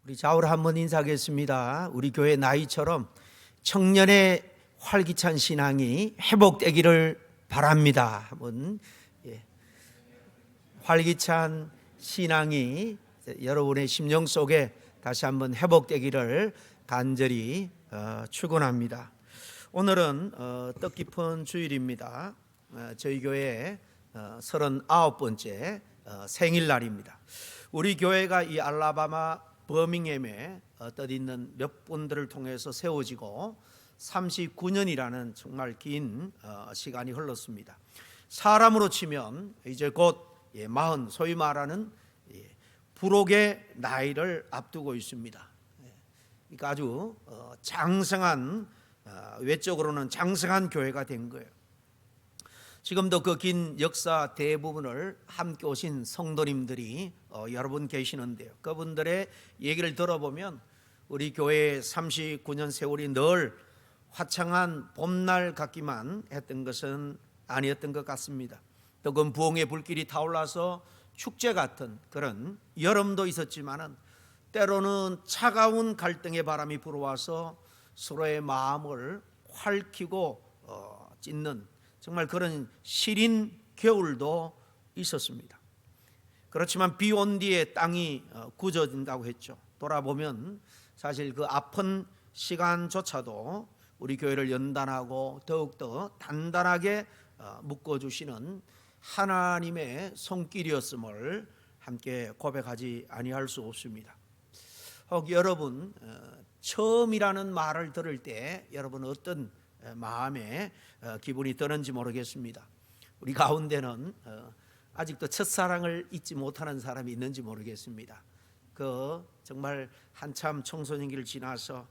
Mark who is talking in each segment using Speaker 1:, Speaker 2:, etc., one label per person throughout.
Speaker 1: 우리 좌우로 한번 인사하겠습니다. 우리 교회 나이처럼 청년의 활기찬 신앙이 회복되기를 바랍니다. 한번 활기찬 신앙이 여러분의 심령 속에 다시 한번 회복되기를 간절히 축원합니다. 오늘은 뜻깊은 주일입니다. 저희 교회 39번째 생일날입니다. 우리 교회가 이 알라바마 버밍햄에 뜻있는 몇 분들을 통해서 세워지고 39년이라는 정말 긴 시간이 흘렀습니다. 사람으로 치면 이제 곧 40, 소위 말하는 부록의 나이를 앞두고 있습니다. 그러니까 아주 장성한, 외적으로는 장성한 교회가 된 거예요. 지금도 그 긴 역사 대부분을 함께 오신 성도님들이 여러분 계시는데요. 그분들의 얘기를 들어보면 우리 교회의 39년 세월이 늘 화창한 봄날 같기만 했던 것은 아니었던 것 같습니다. 뜨거운 부흥의 불길이 타올라서 축제 같은 그런 여름도 있었지만은 때로는 차가운 갈등의 바람이 불어와서 서로의 마음을 활키고 찢는 정말 그런 시린 겨울도 있었습니다. 그렇지만 비 온 뒤에 땅이 굳어진다고 했죠. 돌아보면 사실 그 아픈 시간조차도 우리 교회를 연단하고 더욱더 단단하게 묶어주시는 하나님의 손길이었음을 함께 고백하지 아니할 수 없습니다. 혹 여러분 처음이라는 말을 들을 때 여러분 어떤 마음에 기분이 드는지 모르겠습니다. 우리 가운데는 아직도 첫사랑을 잊지 못하는 사람이 있는지 모르겠습니다. 그 정말 한참 청소년기를 지나서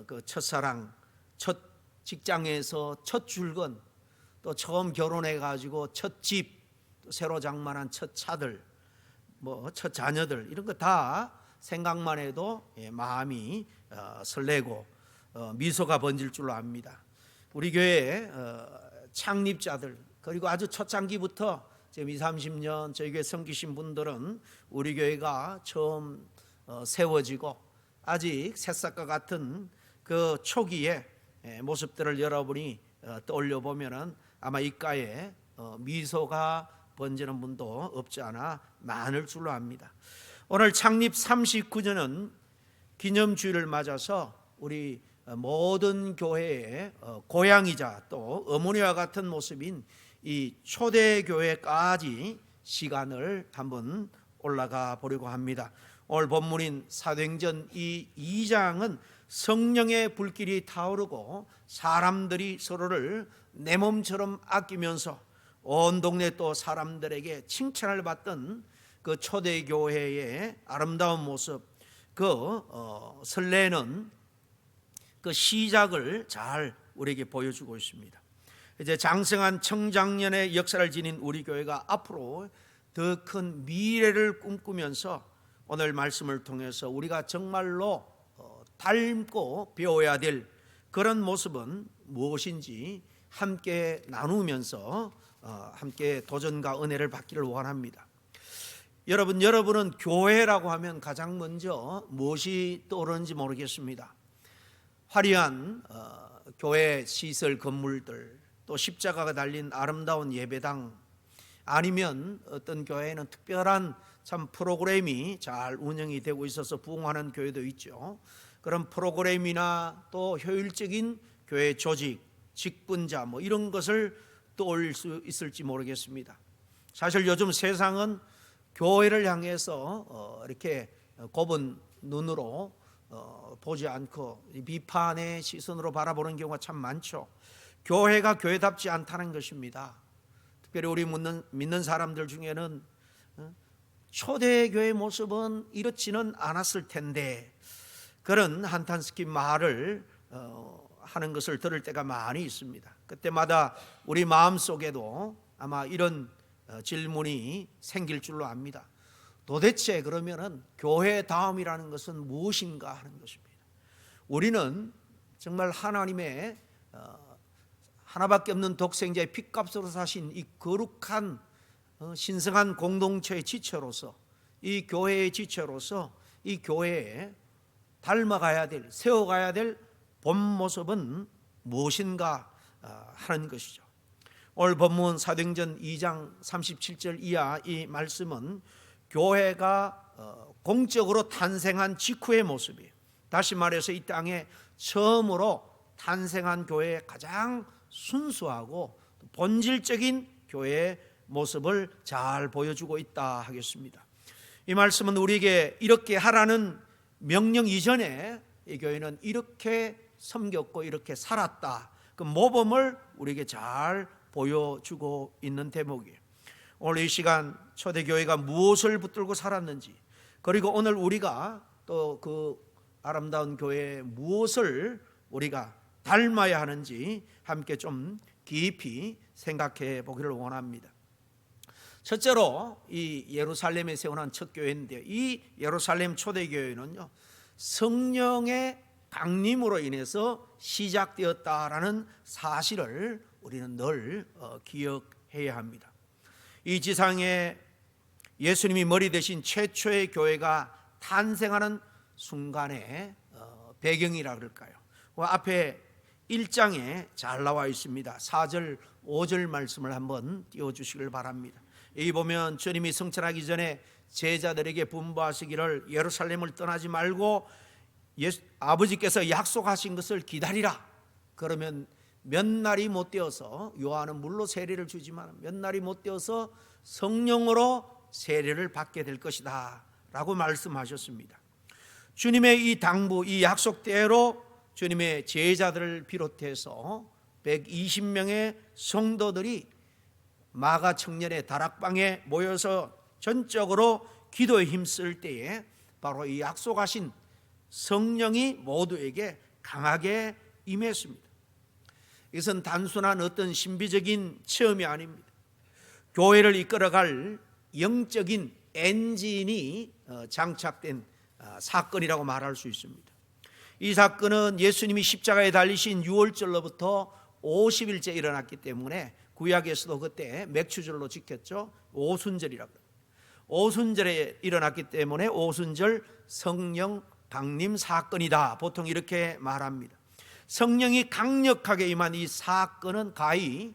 Speaker 1: 그 첫사랑, 첫 직장에서 첫 출근, 또 처음 결혼해 가지고 첫 집, 또 새로 장만한 첫 차들, 첫 자녀들 이런 거 다 생각만 해도 마음이 설레고 미소가 번질 줄로 압니다. 우리 교회 창립자들 그리고 아주 초창기부터 지금 20, 30년 저희 교회 섬기신 분들은 우리 교회가 처음 세워지고 아직 새싹과 같은 그 초기의 모습들을 여러분이 떠올려 보면은 아마 입가에 미소가 번지는 분도 없지 않아 많을 줄로 압니다. 오늘 창립 39년은 기념주일을 맞아서 우리 모든 교회의 고향이자 또 어머니와 같은 모습인 이 초대교회까지 시간을 한번 올라가 보려고 합니다. 오늘 본문인 사도행전 이 2장은 성령의 불길이 타오르고 사람들이 서로를 내 몸처럼 아끼면서 온 동네 또 사람들에게 칭찬을 받던 그 초대교회의 아름다운 모습, 그 설레는 그 시작을 잘 우리에게 보여주고 있습니다. 이제 장성한 청장년의 역사를 지닌 우리 교회가 앞으로 더 큰 미래를 꿈꾸면서 오늘 말씀을 통해서 우리가 정말로 닮고 배워야 될 그런 모습은 무엇인지 함께 나누면서 함께 도전과 은혜를 받기를 원합니다. 여러분은 교회라고 하면 가장 먼저 무엇이 떠오르는지 모르겠습니다. 화려한 교회 시설 건물들, 또 십자가가 달린 아름다운 예배당, 아니면 어떤 교회는 특별한 참 프로그램이 잘 운영이 되고 있어서 부흥하는 교회도 있죠. 그런 프로그램이나 또 효율적인 교회 조직, 직분자 이런 것을 떠올릴 수 있을지 모르겠습니다. 사실 요즘 세상은 교회를 향해서 이렇게 곱은 눈으로 보지 않고 비판의 시선으로 바라보는 경우가 참 많죠. 교회가 교회답지 않다는 것입니다. 특별히 우리 믿는 사람들 중에는 초대교회 모습은 이렇지는 않았을 텐데 그런 한탄스키 말을 하는 것을 들을 때가 많이 있습니다. 그때마다 우리 마음속에도 아마 이런 질문이 생길 줄로 압니다. 도대체 그러면은 교회 다음이라는 것은 무엇인가 하는 것입니다. 우리는 정말 하나님의 하나밖에 없는 독생자의 핏값으로 사신 이 거룩한 신성한 공동체의 지체로서 이 교회의 지체로서 이 교회에 닮아가야 될, 세워가야 될 본 모습은 무엇인가 하는 것이죠. 오늘 본문 사도행전 2장 37절 이하 이 말씀은 교회가 공적으로 탄생한 직후의 모습이에요. 다시 말해서 이 땅에 처음으로 탄생한 교회의 가장 순수하고 본질적인 교회의 모습을 잘 보여주고 있다 하겠습니다. 이 말씀은 우리에게 이렇게 하라는 명령 이전에 이 교회는 이렇게 섬겼고 이렇게 살았다, 그 모범을 우리에게 잘 보여주고 있는 대목이에요. 오늘 이 시간 초대교회가 무엇을 붙들고 살았는지, 그리고 오늘 우리가 또 그 아름다운 교회에 무엇을 우리가 닮아야 하는지 함께 좀 깊이 생각해 보기를 원합니다. 첫째로 이 예루살렘에 세워난 첫 교회인데요, 이 예루살렘 초대교회는요, 성령의 강림으로 인해서 시작되었다라는 사실을 우리는 늘 기억해야 합니다. 이 지상에 예수님이 머리 되신 최초의 교회가 탄생하는 순간의 배경이라 그럴까요? 앞에 1장에 잘 나와 있습니다. 4절 5절 말씀을 한번 띄워주시길 바랍니다. 여기 보면 주님이 승천하기 전에 제자들에게 분부하시기를 예루살렘을 떠나지 말고 아버지께서 약속하신 것을 기다리라. 그러면 몇 날이 못 되어서, 요한은 물로 세례를 주지만 몇 날이 못 되어서 성령으로 세례를 받게 될 것이다 라고 말씀하셨습니다. 주님의 이 당부, 이 약속대로 주님의 제자들을 비롯해서 120명의 성도들이 마가 청년의 다락방에 모여서 전적으로 기도에 힘쓸 때에 바로 이 약속하신 성령이 모두에게 강하게 임했습니다. 이것은 단순한 어떤 신비적인 체험이 아닙니다. 교회를 이끌어갈 영적인 엔진이 장착된 사건이라고 말할 수 있습니다. 이 사건은 예수님이 십자가에 달리신 6월절로부터 50일째 일어났기 때문에 구약에서도 그때 맥추절로 지켰죠. 오순절이라고 합니다. 오순절에 일어났기 때문에 오순절 성령 강림 사건이다, 보통 이렇게 말합니다. 성령이 강력하게 임한 이 사건은 가히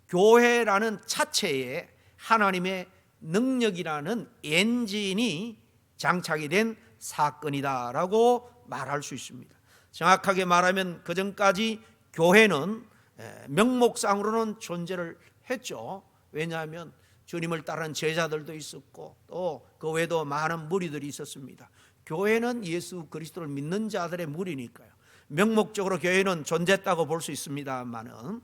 Speaker 1: 교회라는 자체에 하나님의 능력이라는 엔진이 장착이 된 사건이다라고 말할 수 있습니다. 정확하게 말하면 그전까지 교회는 명목상으로는 존재를 했죠. 왜냐하면 주님을 따르는 제자들도 있었고 또 그 외에도 많은 무리들이 있었습니다. 교회는 예수 그리스도를 믿는 자들의 무리니까요. 명목적으로 교회는 존재했다고 볼 수 있습니다만은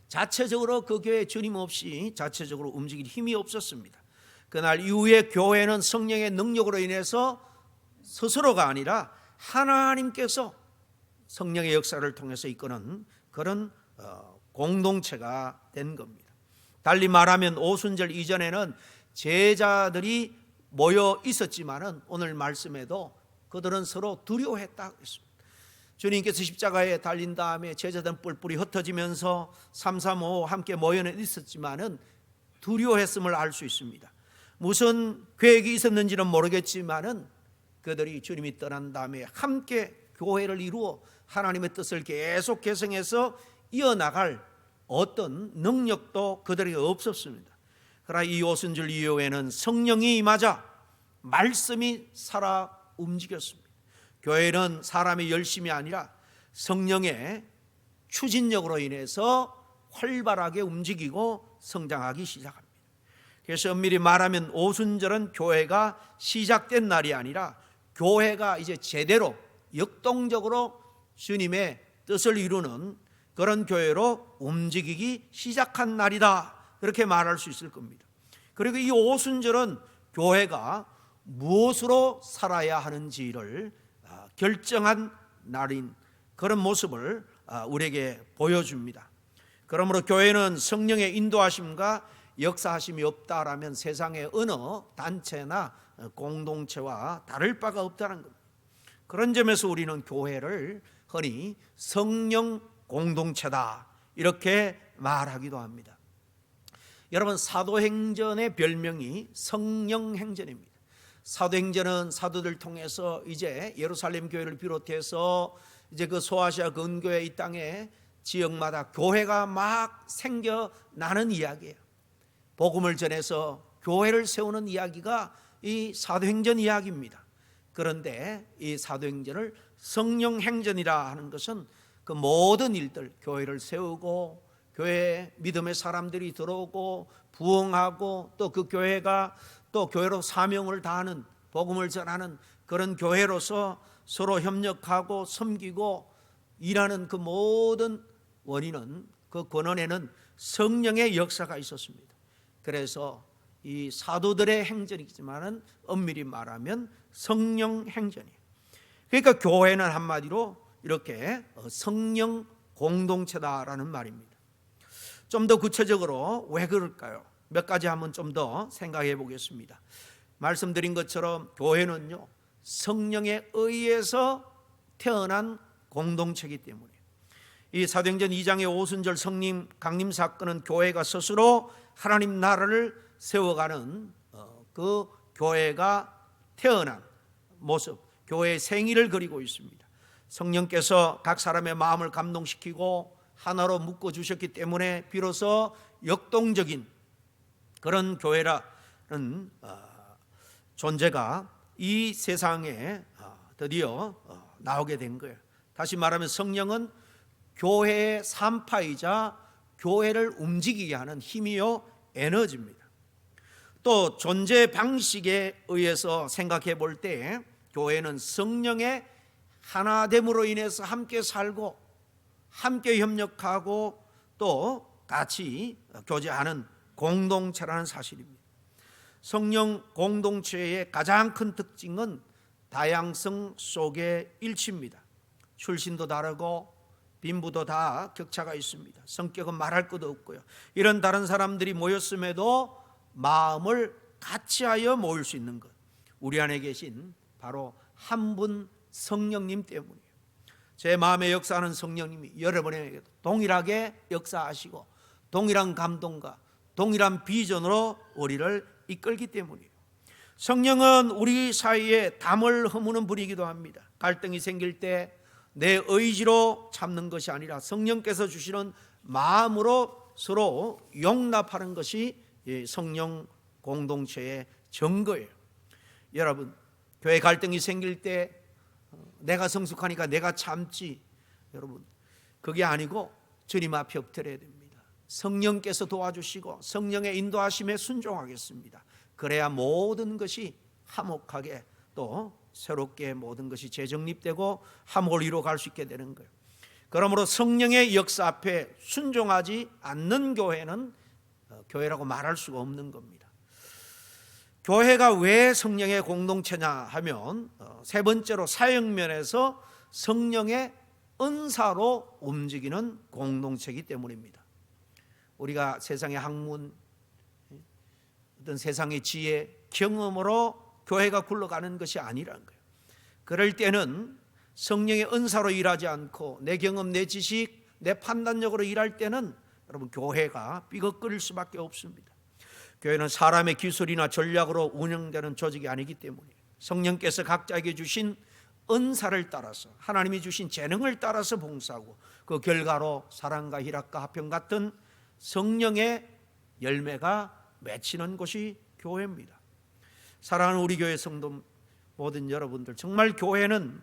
Speaker 1: 자체적으로 그 교회 주님 없이 자체적으로 움직일 힘이 없었습니다. 그날 이후에 교회는 성령의 능력으로 인해서 스스로가 아니라 하나님께서 성령의 역사를 통해서 이끄는 그런 공동체가 된 겁니다. 달리 말하면 오순절 이전에는 제자들이 모여 있었지만은 오늘 말씀에도 그들은 서로 두려워했다 그랬습니다. 주님께서 십자가에 달린 다음에 제자들은 뿔뿔이 흩어지면서 335 함께 모여 있었지만은 두려워했음을 알 수 있습니다. 무슨 계획이 있었는지는 모르겠지만은 그들이 주님이 떠난 다음에 함께 교회를 이루어 하나님의 뜻을 계속 계승해서 이어나갈 어떤 능력도 그들에게 없었습니다. 그러나 이 오순절 이후에는 성령이 임하자 말씀이 살아 움직였습니다. 교회는 사람의 열심이 아니라 성령의 추진력으로 인해서 활발하게 움직이고 성장하기 시작합니다. 그래서 엄밀히 말하면 오순절은 교회가 시작된 날이 아니라 교회가 이제 제대로 역동적으로 주님의 뜻을 이루는 그런 교회로 움직이기 시작한 날이다, 그렇게 말할 수 있을 겁니다. 그리고 이 오순절은 교회가 무엇으로 살아야 하는지를 결정한 날인 그런 모습을 우리에게 보여줍니다. 그러므로 교회는 성령의 인도하심과 역사하심이 없다라면 세상의 어느 단체나 공동체와 다를 바가 없다는 겁니다. 그런 점에서 우리는 교회를 흔히 성령 공동체다 이렇게 말하기도 합니다. 여러분, 사도행전의 별명이 성령행전입니다. 사도행전은 사도들 통해서 이제 예루살렘 교회를 비롯해서 이제 그 소아시아 근교의 이 땅에 지역마다 교회가 막 생겨나는 이야기예요. 복음을 전해서 교회를 세우는 이야기가 이 사도행전 이야기입니다. 그런데 이 사도행전을 성령행전이라 하는 것은 그 모든 일들, 교회를 세우고 교회에 믿음의 사람들이 들어오고 부흥하고 또 그 교회가 또 교회로 사명을 다하는, 복음을 전하는 그런 교회로서 서로 협력하고 섬기고 일하는 그 모든 원인은, 그 근원에는 성령의 역사가 있었습니다. 그래서 이 사도들의 행전이지만은 엄밀히 말하면 성령 행전이에요. 그러니까 교회는 한마디로 이렇게 성령 공동체다라는 말입니다. 좀 더 구체적으로 왜 그럴까요? 몇 가지 한번 좀 더 생각해 보겠습니다. 말씀드린 것처럼 교회는요, 성령에 의해서 태어난 공동체이기 때문에 이 사도행전 2장의 오순절 성림 강림 사건은 교회가 스스로 하나님 나라를 세워가는 그 교회가 태어난 모습, 교회의 생일을 그리고 있습니다. 성령께서 각 사람의 마음을 감동시키고 하나로 묶어주셨기 때문에 비로소 역동적인 그런 교회라는 존재가 이 세상에 드디어 나오게 된 거예요. 다시 말하면 성령은 교회의 산파이자 교회를 움직이게 하는 힘이요 에너지입니다. 또 존재 방식에 의해서 생각해 볼 때 교회는 성령의 하나됨으로 인해서 함께 살고 함께 협력하고 또 같이 교제하는 공동체라는 사실입니다. 성령 공동체의 가장 큰 특징은 다양성 속의 일치입니다. 출신도 다르고 빈부도 다 격차가 있습니다. 성격은 말할 것도 없고요. 이런 다른 사람들이 모였음에도 마음을 같이하여 모일 수 있는 것, 우리 안에 계신 바로 한 분 성령님 때문이에요. 제 마음에 역사하는 성령님이 여러분에게도 동일하게 역사하시고 동일한 감동과 동일한 비전으로 우리를 이끌기 때문이에요. 성령은 우리 사이에 담을 허무는 분이기도 합니다. 갈등이 생길 때 내 의지로 참는 것이 아니라 성령께서 주시는 마음으로 서로 용납하는 것이 성령 공동체의 증거예요. 여러분, 교회 갈등이 생길 때 내가 성숙하니까 내가 참지, 여러분 그게 아니고 주님 앞에 엎드려야 됩니다. 성령께서 도와주시고 성령의 인도하심에 순종하겠습니다. 그래야 모든 것이 화목하게 또 새롭게 모든 것이 재정립되고 화목을 이루어갈 수 있게 되는 거예요. 그러므로 성령의 역사 앞에 순종하지 않는 교회는 교회라고 말할 수가 없는 겁니다. 교회가 왜 성령의 공동체냐 하면 세 번째로 사역면에서 성령의 은사로 움직이는 공동체이기 때문입니다. 우리가 세상의 학문, 어떤 세상의 지혜, 경험으로 교회가 굴러가는 것이 아니라는 거예요. 그럴 때는 성령의 은사로 일하지 않고 내 경험, 내 지식, 내 판단력으로 일할 때는 여러분 교회가 삐걱거릴 수밖에 없습니다. 교회는 사람의 기술이나 전략으로 운영되는 조직이 아니기 때문에 성령께서 각자에게 주신 은사를 따라서 하나님이 주신 재능을 따라서 봉사하고 그 결과로 사랑과 희락과 화평 같은 성령의 열매가 맺히는 곳이 교회입니다. 사랑하는 우리 교회 성도 모든 여러분들, 정말 교회는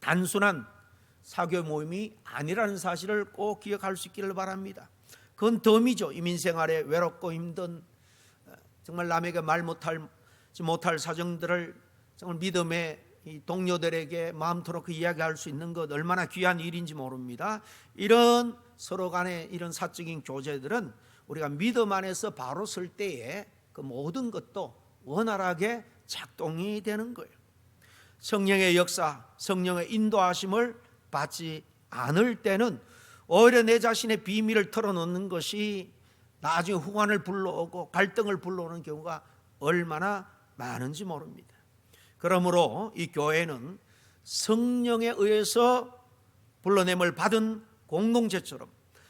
Speaker 1: 단순한 사교 모임이 아니라는 사실을 꼭 기억할 수 있기를 바랍니다. 그건 덤이죠. 이민생활에 외롭고 힘든 정말 남에게 말 못할 사정들을 정말 믿음의 이 동료들에게 마음토록 이야기할 수 있는 것 얼마나 귀한 일인지 모릅니다. 이런 서로 간의 이런 사적인 교제들은 우리가 믿음 안에서 바로 설 때에 그 모든 것도 원활하게 작동이 되는 거예요. 성령의 역사, 성령의 인도하심을 받지 않을 때는 오히려 내 자신의 비밀을 털어놓는 것이 나중에 후환을 불러오고 갈등을 불러오는 경우가 얼마나 많은지 모릅니다. 그러므로 이 교회는 성령에 의해서 불러냄을 받은 공동체처럼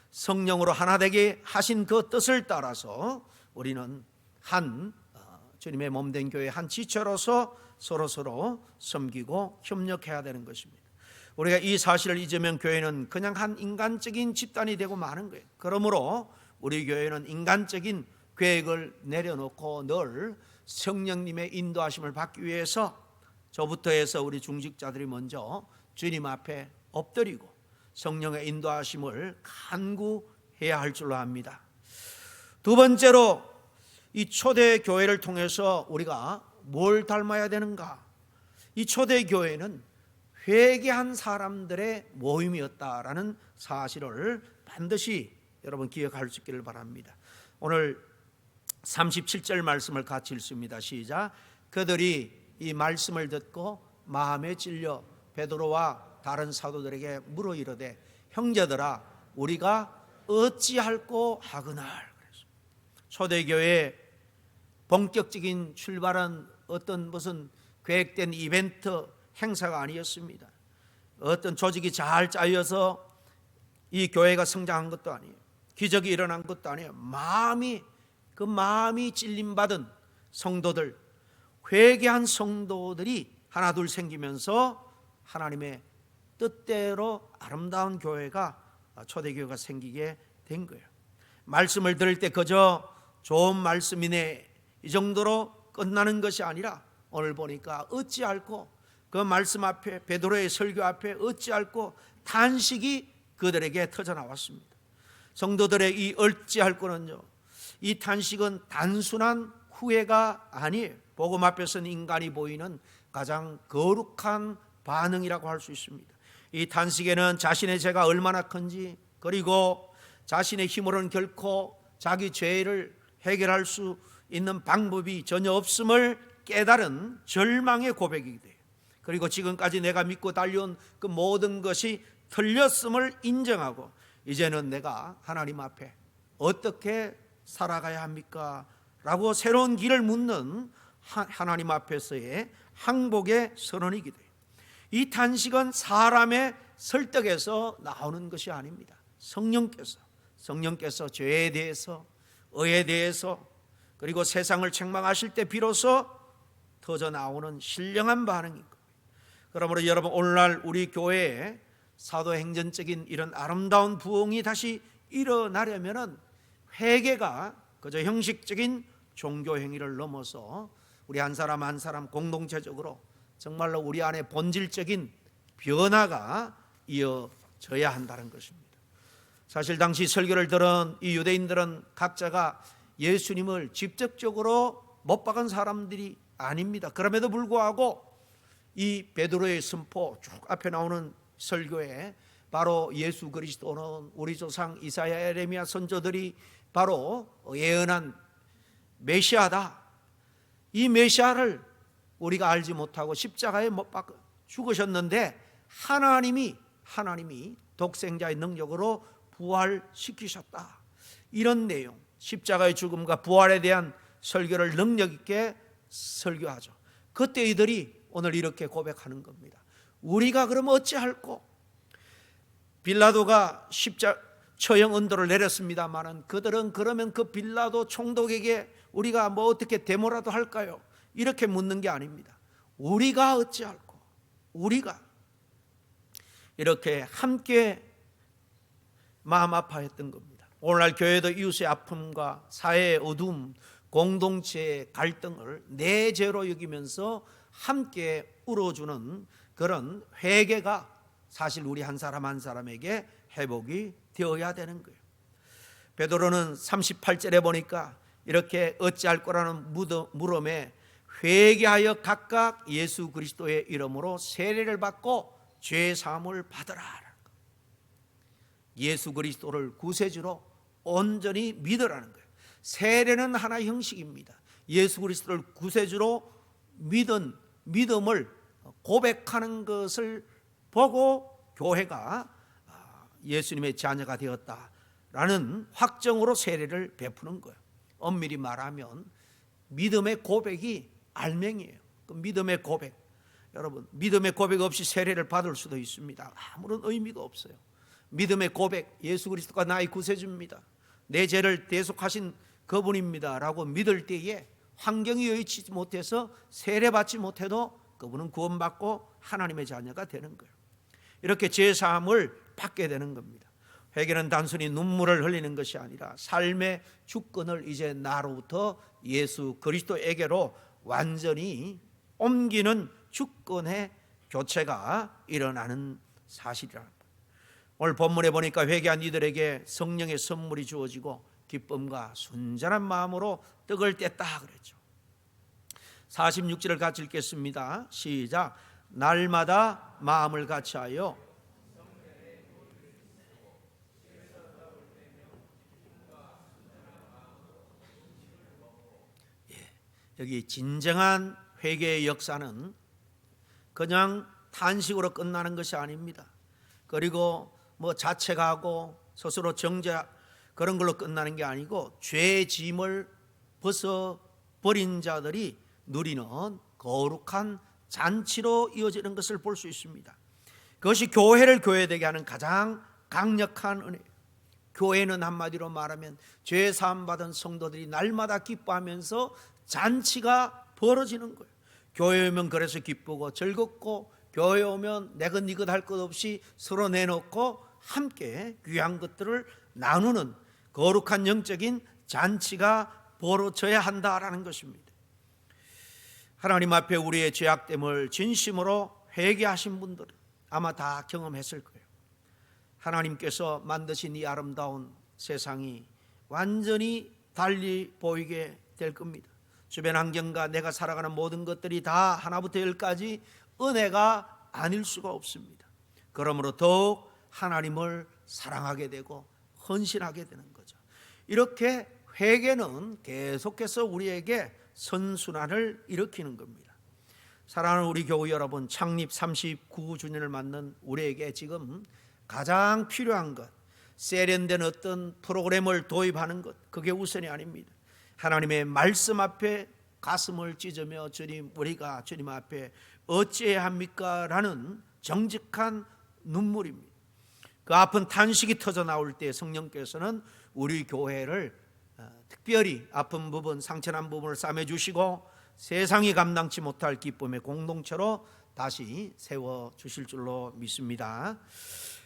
Speaker 1: 성령으로 하나 되게 하신 그 뜻을 따라서 우리는 한 주님의 몸된 교회 한 지체로서 서로 섬기고 협력해야 되는 것입니다. 우리가 이 사실을 잊으면 교회는 그냥 한 인간적인 집단이 되고 마는 거예요. 그러므로 우리 교회는 인간적인 계획을 내려놓고 늘 성령님의 인도하심을 받기 위해서 저부터 해서 우리 중직자들이 먼저 주님 앞에 엎드리고 성령의 인도하심을 간구해야 할 줄로 압니다. 두 번째로 이 초대 교회를 통해서 우리가 뭘 닮아야 되는가? 이 초대 교회는 회개한 사람들의 모임이었다라는 사실을 반드시 여러분 기억할 수 있기를 바랍니다. 오늘 37절 말씀을 같이 읽습니다. 시작. 그들이 이 말씀을 듣고 마음에 찔려 베드로와 다른 사도들에게 물어 이르되 형제들아 우리가 어찌할꼬 하거늘. 초대교회 본격적인 출발은 어떤 무슨 계획된 이벤트 행사가 아니었습니다. 어떤 조직이 잘 짜여서 이 교회가 성장한 것도 아니에요. 기적이 일어난 것도 아니에요. 그 마음이 찔림받은 성도들, 회개한 성도들이 하나둘 생기면서 하나님의 뜻대로 아름다운 교회가 초대교회가 생기게 된 거예요. 말씀을 들을 때 그저 좋은 말씀이네 이 정도로 끝나는 것이 아니라 오늘 보니까 어찌할꼬 그 말씀 앞에 베드로의 설교 앞에 어찌할꼬 탄식이 그들에게 터져나왔습니다. 성도들의 이 어찌할꼬는요, 이 탄식은 단순한 후회가 아니에요. 복음 앞에서는 인간이 보이는 가장 거룩한 반응이라고 할 수 있습니다. 이 탄식에는 자신의 죄가 얼마나 큰지, 그리고 자신의 힘으로는 결코 자기 죄를 해결할 수 있는 방법이 전혀 없음을 깨달은 절망의 고백이기도 해요. 그리고 지금까지 내가 믿고 달려온 그 모든 것이 틀렸음을 인정하고 이제는 내가 하나님 앞에 어떻게 살아가야 합니까? 라고 새로운 길을 묻는 하나님 앞에서의 항복의 선언이기도 해요. 이 탄식은 사람의 설득에서 나오는 것이 아닙니다. 성령께서 죄에 대해서, 의에 대해서, 그리고 세상을 책망하실 때 비로소 터져 나오는 신령한 반응인 겁니다. 그러므로 여러분, 오늘날 우리 교회에 사도행전적인 이런 아름다운 부흥이 다시 일어나려면 회개가 그저 형식적인 종교 행위를 넘어서 우리 한 사람 한 사람 공동체적으로 정말로 우리 안에 본질적인 변화가 이어져야 한다는 것입니다. 사실 당시 설교를 들은 이 유대인들은 각자가 예수님을 직접적으로 못 박은 사람들이 아닙니다. 그럼에도 불구하고 이 베드로의 선포 쭉 앞에 나오는 설교에 바로 예수 그리스도는 우리 조상 이사야 에레미야 선조들이 바로 예언한 메시아다. 이 메시아를 우리가 알지 못하고 십자가에 못 박아 죽으셨는데 하나님이 독생자의 능력으로 부활시키셨다. 이런 내용, 십자가의 죽음과 부활에 대한 설교를 능력 있게 설교하죠. 그때 이들이 오늘 이렇게 고백하는 겁니다. 우리가 그러면 어찌할꼬? 빌라도가 처형 언도를 내렸습니다마는 그들은 그러면 그 빌라도 총독에게 우리가 뭐 어떻게 데모라도 할까요? 이렇게 묻는 게 아닙니다. 우리가 어찌할꼬? 우리가 이렇게 함께 마음 아파했던 겁니다. 오늘날 교회도 이웃의 아픔과 사회의 어두움, 공동체의 갈등을 내 죄로 여기면서 함께 울어주는 그런 회개가 사실 우리 한 사람 한 사람에게 회복이 되어야 되는 거예요. 베드로는 38절에 보니까 이렇게 어찌할 거라는 물음에 회개하여 각각 예수 그리스도의 이름으로 세례를 받고 죄 사함을 받으라. 예수 그리스도를 구세주로 온전히 믿으라는 거예요. 세례는 하나의 형식입니다. 예수 그리스도를 구세주로 믿음을 고백하는 것을 보고 교회가 예수님의 자녀가 되었다라는 확정으로 세례를 베푸는 거예요. 엄밀히 말하면 믿음의 고백이 알맹이에요. 그 믿음의 고백, 여러분, 믿음의 고백 없이 세례를 받을 수도 있습니다. 아무런 의미가 없어요. 믿음의 고백, 예수 그리스도가 나의 구세주입니다, 내 죄를 대속하신 그분입니다 라고 믿을 때에 환경이 여의치 못해서 세례받지 못해도 그분은 구원받고 하나님의 자녀가 되는 거예요. 이렇게 제사함을 받게 되는 겁니다. 회개는 단순히 눈물을 흘리는 것이 아니라 삶의 주권을 이제 나로부터 예수 그리스도에게로 완전히 옮기는 주권의 교체가 일어나는 사실이라. 오늘 본문에 보니까 회개한 이들에게 성령의 선물이 주어지고 기쁨과 순전한 마음으로 떡을 뗐다 그랬죠. 46절을 같이 읽겠습니다. 시작. 날마다 마음을 같이하여 여기 진정한 회개의 역사는 그냥 탄식으로 끝나는 것이 아닙니다. 그리고 뭐 자책하고 스스로 정죄 그런 걸로 끝나는 게 아니고 죄의 짐을 벗어버린 자들이 누리는 거룩한 잔치로 이어지는 것을 볼 수 있습니다. 그것이 교회를 교회되게 하는 가장 강력한 은혜. 교회는 한마디로 말하면 죄 사함 받은 성도들이 날마다 기뻐하면서 잔치가 벌어지는 거예요. 교회 오면 그래서 기쁘고 즐겁고, 교회 오면 내것 니것 할 것 없이 서로 내놓고 함께 귀한 것들을 나누는 거룩한 영적인 잔치가 벌어져야 한다라는 것입니다. 하나님 앞에 우리의 죄악됨을 진심으로 회개하신 분들은 아마 다 경험했을 거예요. 하나님께서 만드신 이 아름다운 세상이 완전히 달리 보이게 될 겁니다. 주변 환경과 내가 살아가는 모든 것들이 다 하나부터 열까지 은혜가 아닐 수가 없습니다. 그러므로 더욱 하나님을 사랑하게 되고 헌신하게 되는 거죠. 이렇게 회개는 계속해서 우리에게 선순환을 일으키는 겁니다. 사랑하는 우리 교우 여러분, 창립 39주년을 맞는 우리에게 지금 가장 필요한 것, 세련된 어떤 프로그램을 도입하는 것, 그게 우선이 아닙니다. 하나님의 말씀 앞에 가슴을 찢으며 주님, 우리가 주님 앞에 어찌해야 합니까? 라는 정직한 눈물입니다. 그 아픈 탄식이 터져 나올 때 성령께서는 우리 교회를 특별히 아픈 부분, 상처난 부분을 싸매주시고 세상이 감당치 못할 기쁨의 공동체로 다시 세워주실 줄로 믿습니다.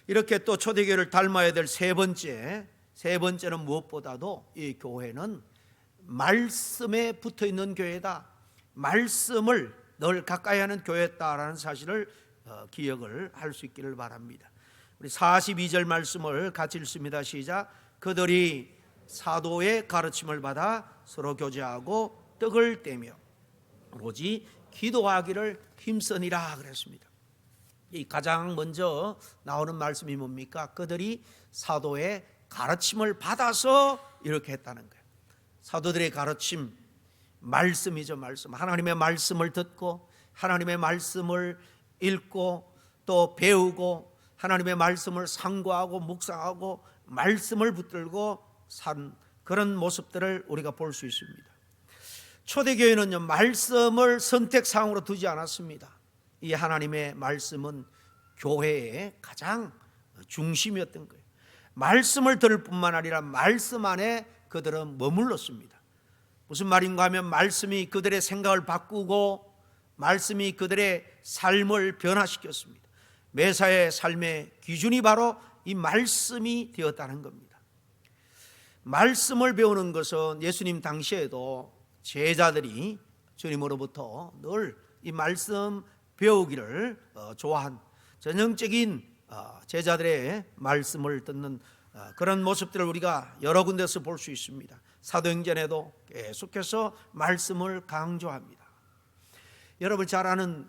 Speaker 1: 이렇게 또 초대교회를 닮아야 될 세 번째는 무엇보다도 이 교회는 말씀에 붙어있는 교회다, 말씀을 늘 가까이 하는 교회다라는 사실을 기억을 할 수 있기를 바랍니다. 우리 42절 말씀을 같이 읽습니다. 시작. 그들이 사도의 가르침을 받아 서로 교제하고 떡을 떼며 오로지 기도하기를 힘쓰니라 그랬습니다. 이 가장 먼저 나오는 말씀이 뭡니까? 그들이 사도의 가르침을 받아서 이렇게 했다는 거예요. 사도들의 가르침, 말씀이죠. 말씀. 하나님의 말씀을 듣고 하나님의 말씀을 읽고 또 배우고 하나님의 말씀을 상고하고 묵상하고 말씀을 붙들고 산 그런 모습들을 우리가 볼 수 있습니다. 초대교회는요, 말씀을 선택사항으로 두지 않았습니다. 이 하나님의 말씀은 교회의 가장 중심이었던 거예요. 말씀을 들을 뿐만 아니라 말씀 안에 그들은 머물렀습니다. 무슨 말인가 하면 말씀이 그들의 생각을 바꾸고 말씀이 그들의 삶을 변화시켰습니다. 매사의 삶의 기준이 바로 이 말씀이 되었다는 겁니다. 말씀을 배우는 것은 예수님 당시에도 제자들이 주님으로부터 늘 이 말씀 배우기를 좋아한 전형적인 제자들의 말씀을 듣는 그런 모습들을 우리가 여러 군데서 볼 수 있습니다. 사도행전에도 계속해서 말씀을 강조합니다. 여러분 잘 아는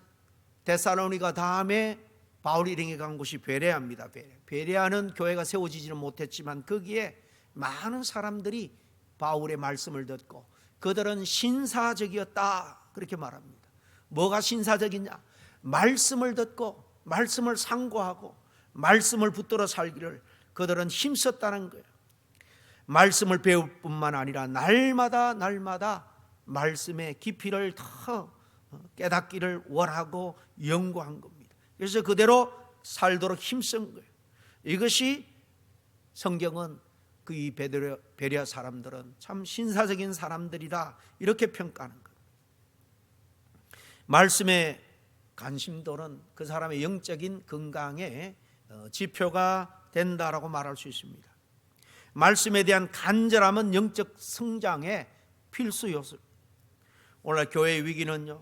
Speaker 1: 데살로니가 다음에 바울이 일행해 간 곳이 베레아입니다. 베레아는 교회가 세워지지는 못했지만 거기에 많은 사람들이 바울의 말씀을 듣고 그들은 신사적이었다 그렇게 말합니다. 뭐가 신사적이냐? 말씀을 듣고 말씀을 상고하고 말씀을 붙들어 살기를 그들은 힘썼다는 거예요. 말씀을 배울 뿐만 아니라 날마다 말씀의 깊이를 더 깨닫기를 원하고 연구한 겁니다. 그래서 그대로 살도록 힘쓴 거예요. 이것이 성경은 이 베레아 사람들은 참 신사적인 사람들이다, 이렇게 평가하는 것. 말씀의 관심도는 그 사람의 영적인 건강의 지표가 된다라고 말할 수 있습니다. 말씀에 대한 간절함은 영적 성장의 필수 요소. 오늘 교회의 위기는요,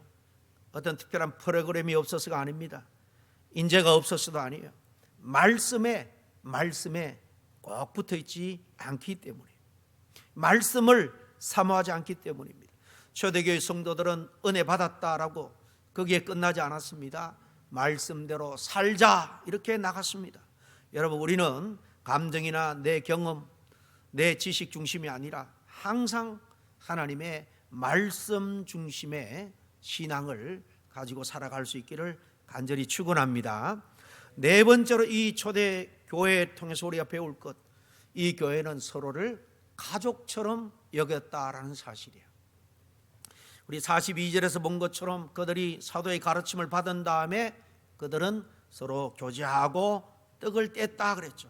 Speaker 1: 어떤 특별한 프로그램이 없어서가 아닙니다. 인재가 없어서도 아니에요. 말씀에 꼭 붙어 있지 않기 때문에, 말씀을 사모하지 않기 때문입니다. 초대교회 성도들은 은혜 받았다라고 거기에 끝나지 않았습니다. 말씀대로 살자, 이렇게 나갔습니다. 여러분, 우리는 감정이나 내 경험, 내 지식 중심이 아니라 항상 하나님의 말씀 중심의 신앙을 가지고 살아갈 수 있기를 간절히 축원합니다. 네 번째로 이 초대 교회를 통해서 우리가 배울 것, 이 교회는 서로를 가족처럼 여겼다라는 사실이에요. 우리 42절에서 본 것처럼 그들이 사도의 가르침을 받은 다음에 그들은 서로 교제하고 떡을 뗐다 그랬죠.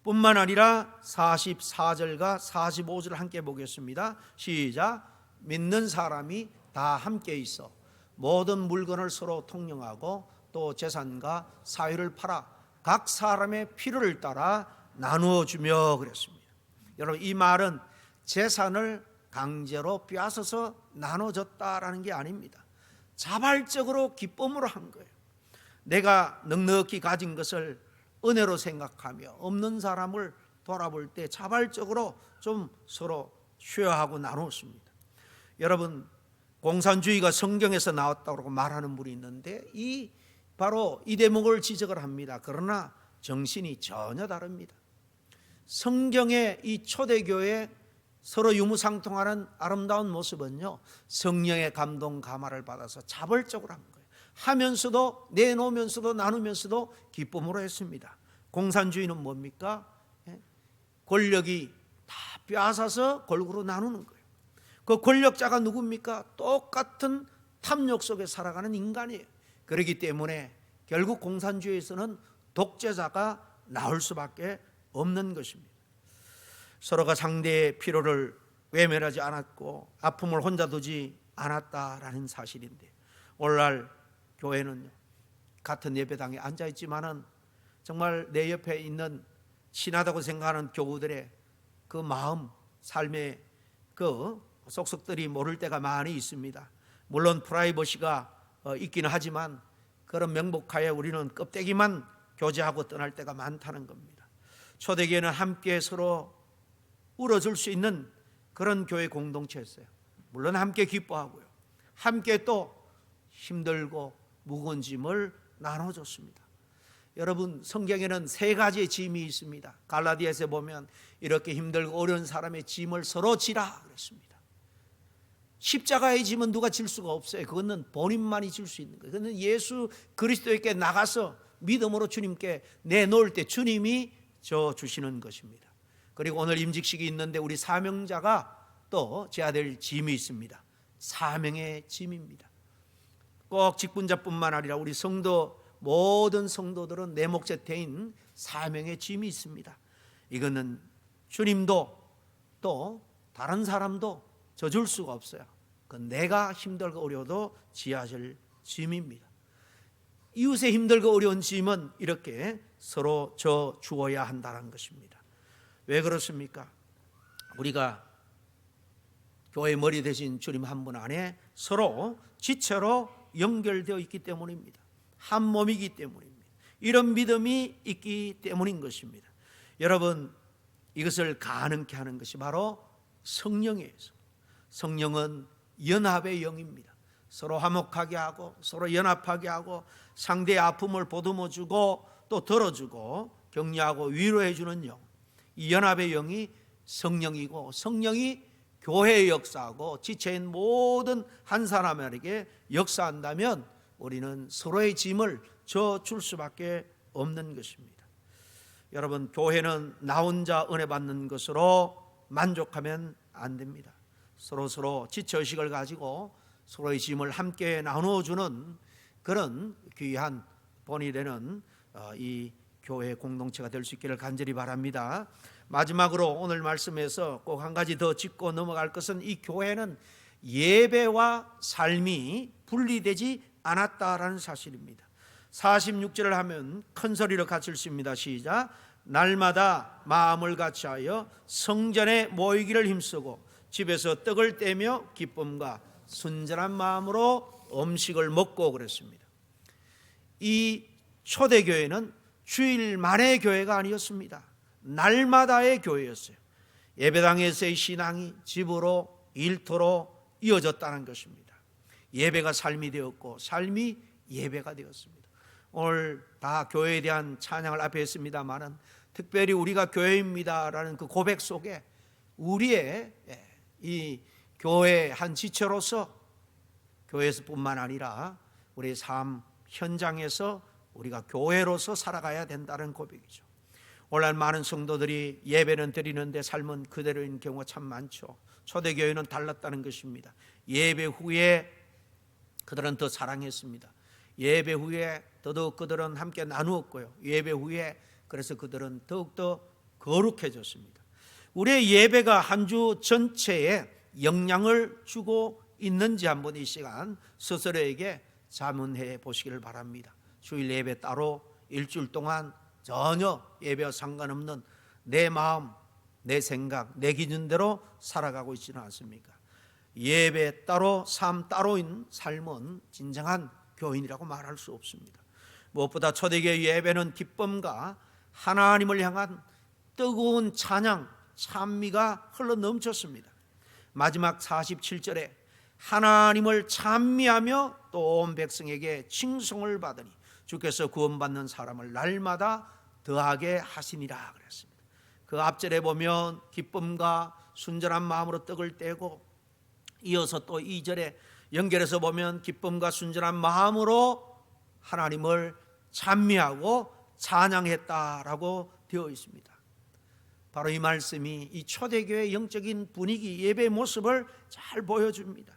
Speaker 1: 뿐만 아니라 44절과 45절을 함께 보겠습니다. 시작. 믿는 사람이 다 함께 있어 모든 물건을 서로 통용하고 또 재산과 사유를 팔아 각 사람의 필요를 따라 나누어 주며 그랬습니다. 여러분, 이 말은 재산을 강제로 빼앗아서 나눠줬다라는 게 아닙니다. 자발적으로 기쁨으로 한 거예요. 내가 넉넉히 가진 것을 은혜로 생각하며 없는 사람을 돌아볼 때 자발적으로 좀 서로 쉐어하고 나눴습니다. 여러분, 공산주의가 성경에서 나왔다고 말하는 분이 있는데 바로 이 대목을 지적을 합니다. 그러나 정신이 전혀 다릅니다. 성경의 이 초대교회 서로 유무상통하는 아름다운 모습은요, 성령의 감동 감화를 받아서 자발적으로 한 거예요. 하면서도, 내놓으면서도, 나누면서도 기쁨으로 했습니다. 공산주의는 뭡니까? 권력이 다 빼앗아서 골고루 나누는 거예요. 그 권력자가 누굽니까? 똑같은 탐욕 속에 살아가는 인간이에요. 그렇기 때문에 결국 공산주의에서는 독재자가 나올 수밖에 없는 것입니다. 서로가 상대의 필요를 외면하지 않았고 아픔을 혼자 두지 않았다라는 사실인데, 오늘날 교회는 같은 예배당에 앉아있지만은 정말 내 옆에 있는 친하다고 생각하는 교우들의 그 마음, 삶의 그 속속들이 모를 때가 많이 있습니다. 물론 프라이버시가 있기는 하지만 그런 명목하에 우리는 껍데기만 교제하고 떠날 때가 많다는 겁니다. 초대교회는 함께 서로 울어줄 수 있는 그런 교회 공동체였어요. 물론 함께 기뻐하고요, 함께 또 힘들고 무거운 짐을 나눠줬습니다. 여러분, 성경에는 세 가지의 짐이 있습니다. 갈라디아서에 보면 이렇게 힘들고 어려운 사람의 짐을 서로 지라 그랬습니다. 십자가의 짐은 누가 질 수가 없어요. 그거는 본인만이 질 수 있는 거예요. 그거는 예수 그리스도에게 나가서 믿음으로 주님께 내놓을 때 주님이 져 주시는 것입니다. 그리고 오늘 임직식이 있는데 우리 사명자가 또 져야 될 짐이 있습니다. 사명의 짐입니다. 꼭 직분자뿐만 아니라 우리 성도, 모든 성도들은 내목제태인 사명의 짐이 있습니다. 이거는 주님도 또 다른 사람도 져줄 수가 없어요. 그건 내가 힘들고 어려워도 지어야 할 짐입니다. 이웃의 힘들고 어려운 짐은 이렇게 서로 져 주어야 한다는 것입니다. 왜 그렇습니까? 우리가 교회 머리 대신 주님 한 분 안에 서로 지체로 연결되어 있기 때문입니다. 한 몸이기 때문입니다. 이런 믿음이 있기 때문인 것입니다. 여러분, 이것을 가능케 하는 것이 바로 성령이에요. 성령은 연합의 영입니다. 서로 화목하게 하고 서로 연합하게 하고 상대의 아픔을 보듬어주고 또 들어주고 격려하고 위로해 주는 영, 이 연합의 영이 성령이고, 성령이 교회의 역사하고 지체인 모든 한 사람에게 역사한다면 우리는 서로의 짐을 져줄 수밖에 없는 것입니다. 여러분, 교회는 나 혼자 은혜 받는 것으로 만족하면 안 됩니다. 서로 지체의식을 가지고 서로의 짐을 함께 나누어주는 그런 귀한 본이 되는 이 교회 공동체가 될 수 있기를 간절히 바랍니다. 마지막으로 오늘 말씀에서 꼭 한 가지 더 짚고 넘어갈 것은 이 교회는 예배와 삶이 분리되지 않았다라는 사실입니다. 46절을 하면 큰 소리로 같이 읽습니다. 시작. 날마다 마음을 같이하여 성전에 모이기를 힘쓰고 집에서 떡을 떼며 기쁨과 순전한 마음으로 음식을 먹고 그랬습니다. 이 초대교회는 주일만의 교회가 아니었습니다. 날마다의 교회였어요. 예배당에서의 신앙이 집으로 일터로 이어졌다는 것입니다. 예배가 삶이 되었고 삶이 예배가 되었습니다. 오늘 다 교회에 대한 찬양을 앞에 했습니다마는 특별히 우리가 교회입니다라는 그 고백 속에 우리의 이 교회의 한 지체로서 교회에서뿐만 아니라 우리의 삶 현장에서 우리가 교회로서 살아가야 된다는 고백이죠. 오늘 많은 성도들이 예배는 드리는데 삶은 그대로인 경우가 참 많죠. 초대교회는 달랐다는 것입니다. 예배 후에 그들은 더 사랑했습니다. 예배 후에 더더욱 그들은 함께 나누었고요. 예배 후에 그래서 그들은 더욱더 거룩해졌습니다. 우리의 예배가 한 주 전체에 영향을 주고 있는지 한번 이 시간 스스로에게 자문해 보시기를 바랍니다. 주일 예배 따로 일주일 동안 전혀 예배와 상관없는 내 마음, 내 생각, 내 기준대로 살아가고 있지는 않습니까? 예배 따로 삶 따로인 삶은 진정한 교인이라고 말할 수 없습니다. 무엇보다 초대교회 예배는 기쁨과 하나님을 향한 뜨거운 찬양, 찬미가 흘러 넘쳤습니다. 마지막 47절에 하나님을 찬미하며 또 온 백성에게 칭송을 받으니 주께서 구원받는 사람을 날마다 더하게 하시니라 그랬습니다. 그 앞절에 보면 기쁨과 순전한 마음으로 떡을 떼고 이어서 또 2절에 연결해서 보면 기쁨과 순전한 마음으로 하나님을 찬미하고 찬양했다라고 되어 있습니다. 바로 이 말씀이 이 초대교회의 영적인 분위기, 예배의 모습을 잘 보여줍니다.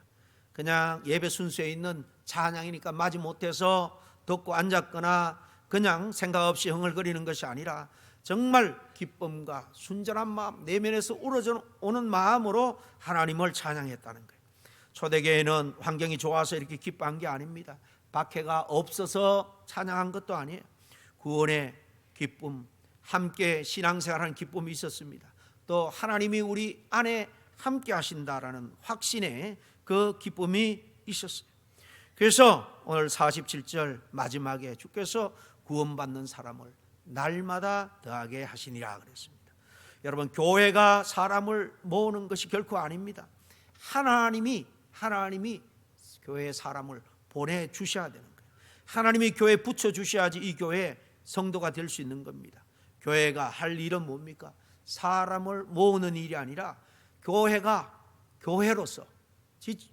Speaker 1: 그냥 예배 순서에 있는 찬양이니까 마지못해서 듣고 앉았거나 그냥 생각 없이 흥얼거리는 것이 아니라 정말 기쁨과 순전한 마음, 내면에서 우러져 오는 마음으로 하나님을 찬양했다는 거예요. 초대교회는 환경이 좋아서 이렇게 기뻐한 게 아닙니다. 박해가 없어서 찬양한 것도 아니에요. 구원의 기쁨, 함께 신앙생활하는 기쁨이 있었습니다. 또 하나님이 우리 안에 함께 하신다라는 확신의 그 기쁨이 있었어요. 그래서 오늘 47절 마지막에 주께서 구원받는 사람을 날마다 더하게 하시니라 그랬습니다. 여러분, 교회가 사람을 모으는 것이 결코 아닙니다. 하나님이 교회에 사람을 보내주셔야 되는 거예요. 하나님이 교회에 붙여주셔야지 이 교회에 성도가 될 수 있는 겁니다. 교회가 할 일은 뭡니까? 사람을 모으는 일이 아니라 교회가 교회로서,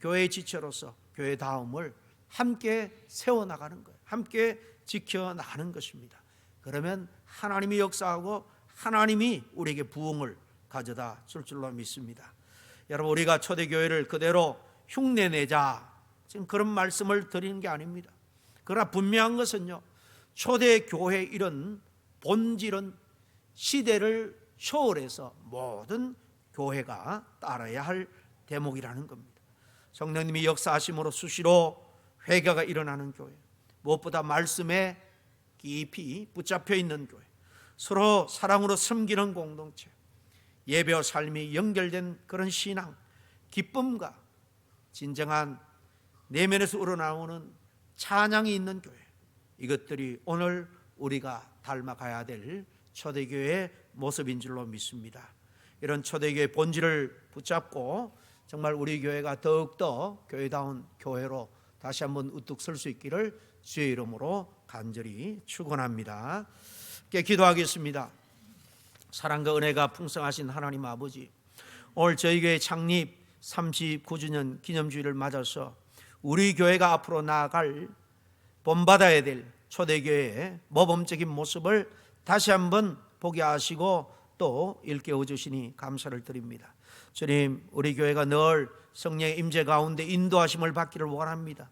Speaker 1: 교회의 지체로서 교회 다음을 함께 세워나가는 거예요. 함께 지켜나가는 것입니다. 그러면 하나님이 역사하고 하나님이 우리에게 부흥을 가져다 줄 줄로 믿습니다. 여러분, 우리가 초대교회를 그대로 흉내내자, 지금 그런 말씀을 드리는 게 아닙니다. 그러나 분명한 것은요, 초대교회 이런 본질은 시대를 초월해서 모든 교회가 따라야 할 대목이라는 겁니다. 성령님이 역사하심으로 수시로 회개가 일어나는 교회, 무엇보다 말씀에 깊이 붙잡혀 있는 교회, 서로 사랑으로 섬기는 공동체, 예배와 삶이 연결된 그런 신앙, 기쁨과 진정한 내면에서 우러나오는 찬양이 있는 교회, 이것들이 오늘 우리가 닮아가야 될 초대교회의 모습인 줄로 믿습니다. 이런 초대교회의 본질을 붙잡고 정말 우리 교회가 더욱더 교회다운 교회로 다시 한번 우뚝 설 수 있기를 주의 이름으로 간절히 축원합니다. 함께 기도하겠습니다. 사랑과 은혜가 풍성하신 하나님 아버지, 오늘 저희 교회 창립 39주년 기념주일을 맞아서 우리 교회가 앞으로 나아갈 본받아야 될 초대교회의 모범적인 모습을 다시 한번 보게 하시고 또 일깨워 주시니 감사를 드립니다. 주님, 우리 교회가 늘 성령의 임재 가운데 인도하심을 받기를 원합니다.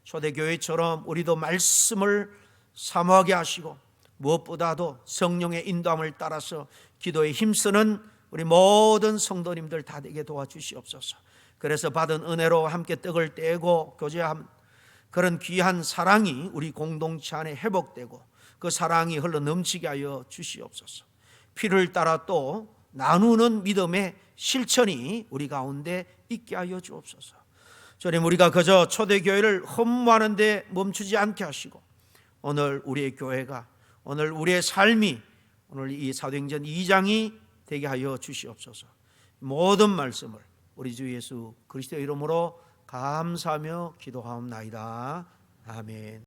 Speaker 1: 초대교회처럼 우리도 말씀을 사모하게 하시고 무엇보다도 성령의 인도함을 따라서 기도에 힘쓰는 우리 모든 성도님들 다 되게 도와주시옵소서. 그래서 받은 은혜로 함께 떡을 떼고 교제함, 그런 귀한 사랑이 우리 공동체 안에 회복되고 그 사랑이 흘러 넘치게 하여 주시옵소서. 피를 따라 또 나누는 믿음의 실천이 우리 가운데 있게 하여 주옵소서. 주님, 우리가 그저 초대교회를 흠모하는 데 멈추지 않게 하시고 오늘 우리의 교회가, 오늘 우리의 삶이, 오늘 이 사도행전 2장이 되게 하여 주시옵소서. 모든 말씀을 우리 주 예수 그리스도의 이름으로 감사하며 기도하옵나이다. 아멘.